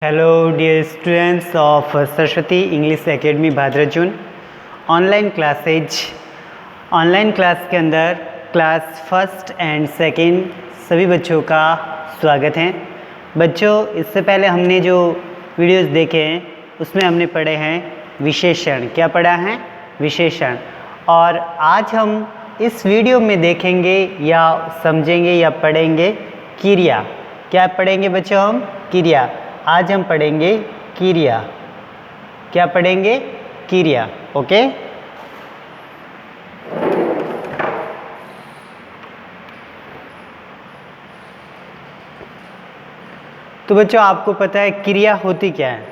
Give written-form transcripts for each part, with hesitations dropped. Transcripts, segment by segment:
Hello dear students of Saraswati English Academy भाद्रजुन online class के अंदर क्लास फर्स्ट एंड सेकंड सभी बच्चों का स्वागत है। बच्चों, इससे पहले हमने जो वीडियोस देखे हैं उसमें हमने पढ़े हैं विशेषण। क्या पढ़ा है? विशेषण। और आज हम इस वीडियो में देखेंगे या समझेंगे या पढ़ेंगे क्रिया। क्या पढ़ेंगे बच्चों? हम क्रिया। आज हम पढ़ेंगे क्रिया। क्या पढ़ेंगे? क्रिया। ओके। तो बच्चों, आपको पता है क्रिया होती क्या है?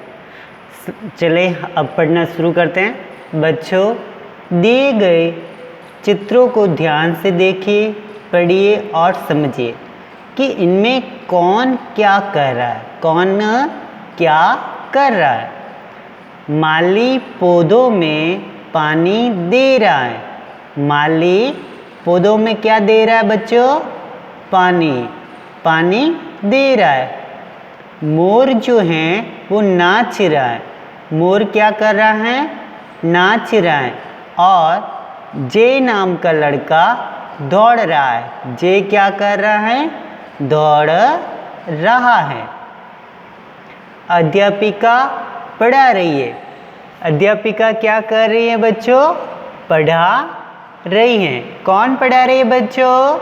चले अब पढ़ना शुरू करते हैं। बच्चों, दिए गए चित्रों को ध्यान से देखिए, पढ़िए और समझिए कि इनमें कौन क्या कर रहा है। कौन क्या कर रहा है? माली पौधों में पानी दे रहा है। माली पौधों में क्या दे रहा है बच्चों? पानी दे रहा है। मोर जो है वो नाच रहा है। मोर क्या कर रहा है? नाच रहा है। और जे नाम का लड़का दौड़ रहा है। जे क्या कर रहा है? दौड़ रहा है। अध्यापिका पढ़ा रही है। अध्यापिका क्या कर रही है बच्चों? पढ़ा रही है। कौन पढ़ा रही है बच्चों?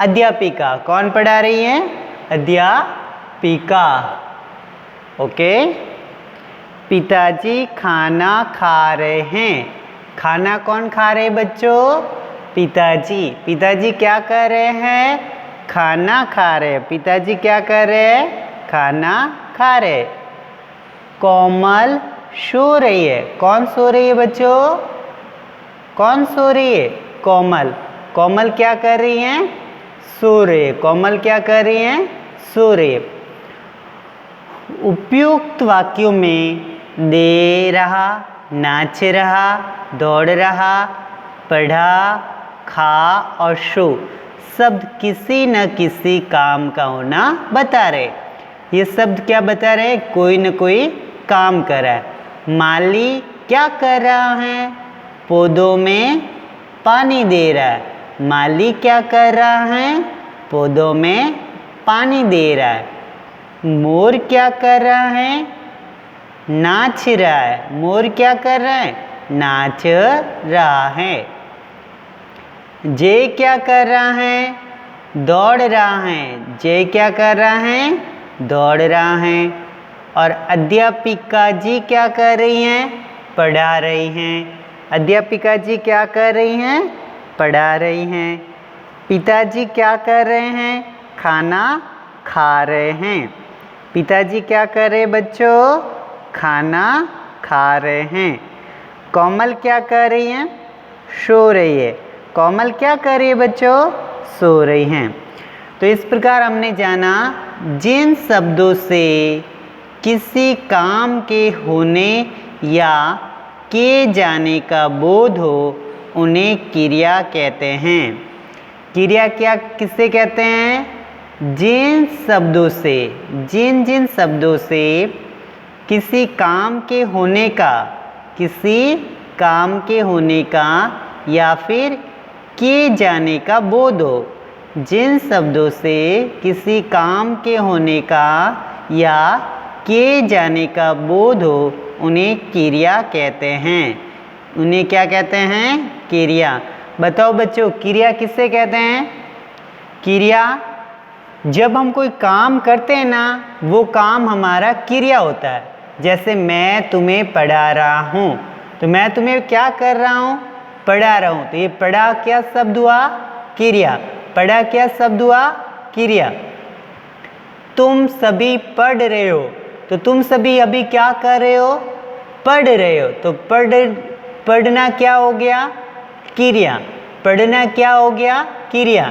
अध्यापिका। कौन पढ़ा रही है? अध्यापिका। ओके। पिताजी खाना खा रहे हैं। खाना कौन खा रहे हैं बच्चों? पिताजी। पिताजी क्या कर रहे हैं? खाना खा रहे हैं। पिताजी क्या कर रहे हैं? खाना खा रहे। कोमल सो रही है। कौन सो रही है बच्चों? कौन सो रही है? कोमल। कोमल क्या कर रही है? सो रही है। कोमल क्या कर रही है? सो रही है। उपयुक्त वाक्यों में दे रहा, नाच रहा, दौड़ रहा, पढ़ा, खा और सो शब्द किसी न किसी काम का होना बता रहे। ये शब्द क्या बता रहे? कोई न कोई काम कर रहा है। माली क्या कर रहा है? पौधों में पानी दे रहा है। माली क्या कर रहा है? पौधों में पानी दे रहा है। मोर क्या कर रहा है? नाच रहा है। मोर क्या कर रहा है? नाच रहा है। जे क्या कर रहा है? दौड़ रहा है। जे क्या कर रहा है? दौड़ रहा है। और अध्यापिका जी क्या कर रही हैं? पढ़ा रही हैं। अध्यापिका जी क्या कर रही हैं? पढ़ा रही हैं। पिताजी क्या कर रहे हैं? खाना खा रहे हैं। पिताजी क्या कर रहे हैं बच्चों? खाना खा रहे हैं। कोमल क्या कर रही हैं? सो रही है। कोमल क्या कर रही है बच्चों? सो रही हैं। तो इस प्रकार हमने जाना जिन शब्दों से किसी काम के होने या किए जाने का बोध हो उन्हें क्रिया कहते हैं। क्रिया क्या किससे कहते हैं? जिन शब्दों से, जिन शब्दों से किसी काम के होने का, किसी काम के होने का या फिर किए जाने का बोध हो। जिन शब्दों से किसी काम के होने का या किए जाने का बोध हो उन्हें क्रिया कहते हैं। उन्हें क्या कहते हैं? क्रिया। बताओ बच्चों, क्रिया किससे कहते हैं? क्रिया जब हम कोई काम करते हैं ना, वो काम हमारा क्रिया होता है। जैसे मैं तुम्हें पढ़ा रहा हूँ, तो मैं तुम्हें क्या कर रहा हूँ? पढ़ा रहा हूँ। तो ये पढ़ा क्या शब्द हुआ? क्रिया। पढ़ा क्या शब्द हुआ? क्रिया। तुम सभी पढ़ रहे हो, तो तुम सभी अभी क्या कर रहे हो? पढ़ रहे हो। तो पढ़ना क्या हो गया? क्रिया। पढ़ना क्या हो गया? क्रिया।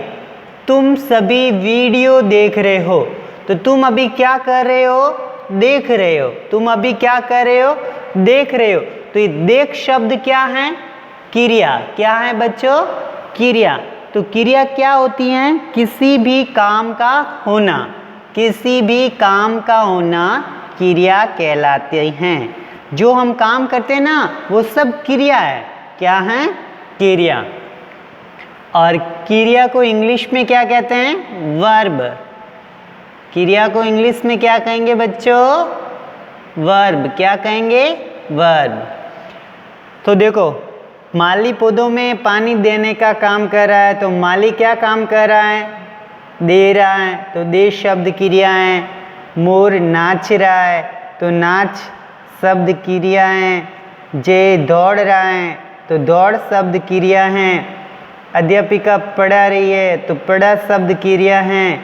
तुम सभी वीडियो देख रहे हो, तो तुम अभी क्या कर रहे हो? देख रहे हो। तुम अभी क्या कर रहे हो? देख रहे हो। तो ये देख शब्द क्या है? क्रिया। क्या है बच्चों? क्रिया। तो क्रिया क्या होती है? किसी भी काम का होना। किसी भी काम का होना क्रिया कहलाते हैं। जो हम काम करते हैं ना वो सब क्रिया है। क्या है? क्रिया। और क्रिया को इंग्लिश में क्या कहते हैं? वर्ब। क्रिया को इंग्लिश में क्या कहेंगे बच्चों? वर्ब। क्या कहेंगे? वर्ब। तो देखो, माली पौधों में पानी देने का काम कर रहा है, तो माली क्या काम कर रहा है? दे रहा है, तो दे शब्द क्रिया है। मोर नाच रहा है, तो नाच शब्द क्रिया है। जे दौड़ रहा है, तो दौड़ शब्द क्रिया है। अध्यापिका पढ़ा रही है, तो पढ़ा शब्द क्रिया है।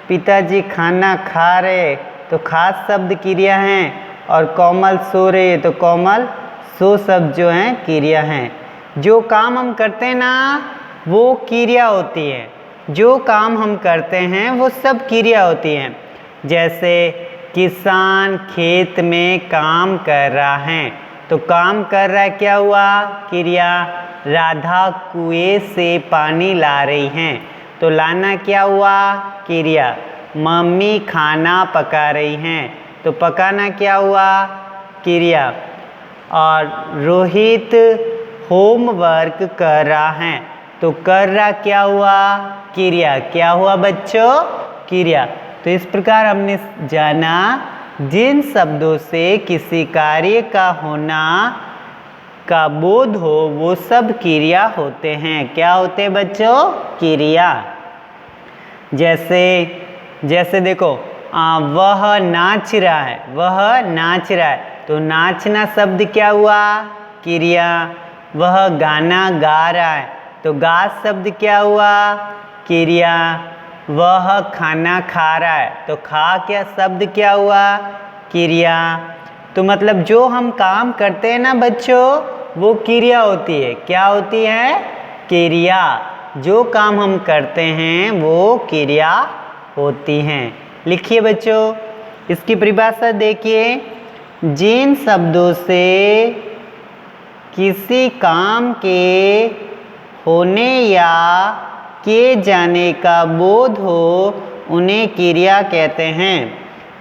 पिताजी खाना खा रहे, तो खा शब्द क्रिया है। और कोमल सो रही है, तो कोमल सो शब्द जो हैं क्रिया हैं। जो काम हम करते हैं ना वो क्रिया होती है। जो काम हम करते हैं वो सब क्रिया होती हैं। जैसे किसान खेत में काम कर रहा है, तो काम कर रहा है क्या हुआ? क्रिया। राधा कुएं से पानी ला रही हैं, तो लाना क्या हुआ? क्रिया। मम्मी खाना पका रही हैं, तो पकाना क्या हुआ? क्रिया। और रोहित होमवर्क कर रहा है, तो कर रहा क्या हुआ? क्रिया। क्या हुआ बच्चों? क्रिया। तो इस प्रकार हमने जाना जिन शब्दों से किसी कार्य का होना का बोध हो वो सब क्रिया होते हैं। क्या होते हैं बच्चों? क्रिया। जैसे देखो, वह नाच रहा है, वह नाच रहा है, तो नाचना शब्द क्या हुआ? क्रिया। वह गाना गा रहा है, तो गा शब्द क्या हुआ? क्रिया। वह खाना खा रहा है, तो खा क्या शब्द क्या हुआ? क्रिया। तो मतलब जो हम काम करते हैं ना बच्चों वो क्रिया होती है। क्या होती है? क्रिया। जो काम हम करते हैं वो क्रिया होती हैं। लिखिए बच्चों, इसकी परिभाषा देखिए। जिन शब्दों से किसी काम के होने या किए जाने का बोध हो उन्हें क्रिया कहते हैं।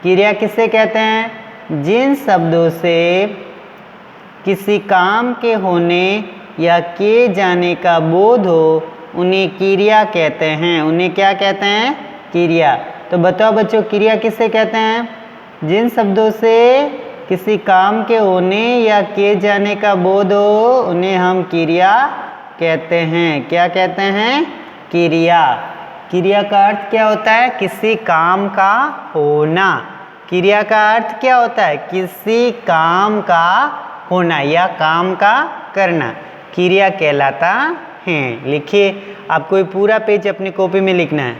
क्रिया किसे कहते हैं? जिन शब्दों से किसी काम के होने या किए जाने का बोध हो उन्हें क्रिया कहते हैं। उन्हें क्या कहते हैं? क्रिया। तो बताओ बच्चों, क्रिया किसे कहते हैं? जिन शब्दों से किसी काम के होने या किए जाने का बोध हो उन्हें हम क्रिया कहते हैं। क्या कहते हैं? क्रिया। क्रिया का अर्थ क्या होता है? किसी काम का होना। क्रिया का अर्थ क्या होता है? किसी काम का होना या काम का करना क्रिया कहलाता है। लिखिए, आपको ये पूरा पेज अपनी कॉपी में लिखना है।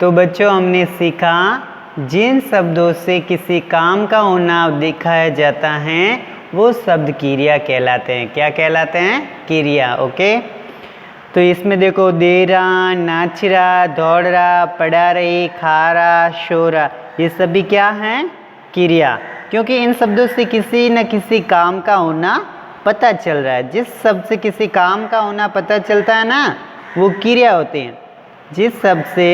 तो बच्चों, हमने सीखा जिन शब्दों से किसी काम का होना दिखाया जाता है वो शब्द क्रिया कहलाते हैं। क्या कहलाते हैं? क्रिया। ओके। तो इसमें देखो, दे रहा, नाच रहा, दौड़ रहा, पढ़ा रही, खा रहा, सो रहा, ये सभी क्या हैं? क्रिया। क्योंकि इन शब्दों से किसी न किसी काम का होना पता चल रहा है। जिस शब्द से किसी काम का होना पता चलता है ना वो क्रिया होती है। जिस शब्द से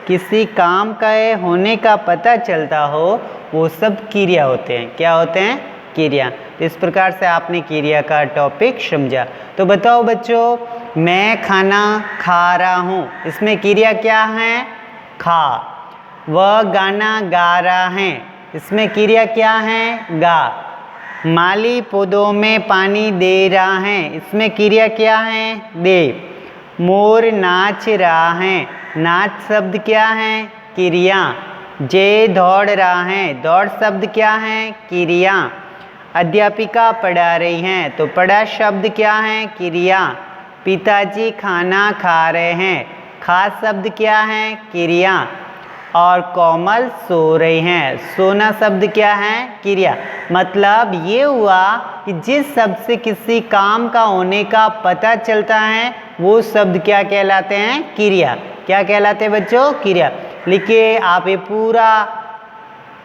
किसी काम का होने का पता चलता हो वो सब क्रिया होते हैं। क्या होते हैं? क्रिया। तो इस प्रकार से आपने क्रिया का टॉपिक समझा। तो बताओ बच्चों, मैं खाना खा रहा हूँ, इसमें क्रिया क्या है? खा। वह गाना गा रहा है, इसमें क्रिया क्या है? गा। माली पौधों में पानी दे रहा है, इसमें क्रिया क्या है? दे। मोर नाच रहा है, नाच शब्द क्या है? क्रिया। जे दौड़ रहा है, दौड़ शब्द क्या है? क्रिया। अध्यापिका पढ़ा रही हैं, तो पढ़ा शब्द क्या है? क्रिया। पिताजी खाना खा रहे हैं, खा शब्द क्या है? क्रिया। और कोमल सो रही हैं, सोना शब्द क्या है? क्रिया। मतलब ये हुआ कि जिस शब्द से किसी काम का होने का पता चलता है वो शब्द क्या कहलाते हैं? क्रिया। क्या कहलाते हैं बच्चों? क्रिया। लिखिए, आप ये पूरा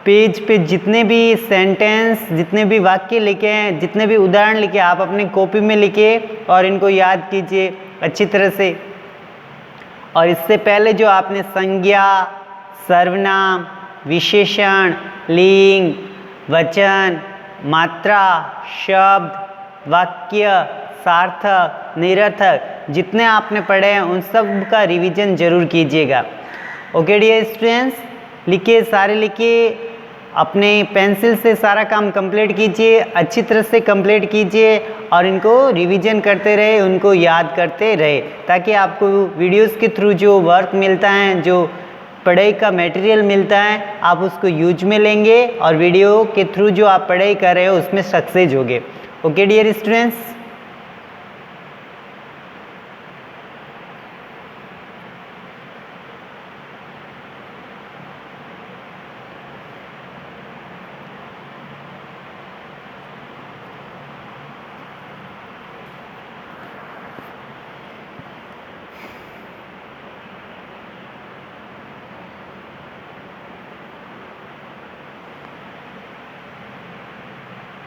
पेज पे जितने भी सेंटेंस, जितने भी वाक्य लिखे हैं, जितने भी उदाहरण लिखे आप अपनी कॉपी में लिखिए और इनको याद कीजिए अच्छी तरह से। और इससे पहले जो आपने संज्ञा, सर्वनाम, विशेषण, लिंग, वचन, मात्रा, शब्द, वाक्य, सार्थक, निरर्थक, जितने आपने पढ़े हैं उन सब का रिवीजन जरूर कीजिएगा। ओके डियर स्टूडेंट्स, लिखिए, सारे लिखिए, अपने पेंसिल से सारा काम कंप्लीट कीजिए, अच्छी तरह से कंप्लीट कीजिए और इनको रिवीजन करते रहे, उनको याद करते रहे, ताकि आपको वीडियोस के थ्रू जो वर्क मिलता है, जो पढ़ाई का मटेरियल मिलता है, आप उसको यूज में लेंगे और वीडियो के थ्रू जो आप पढ़ाई कर रहे हो उसमें सक्सेस होगे। Okay dear students.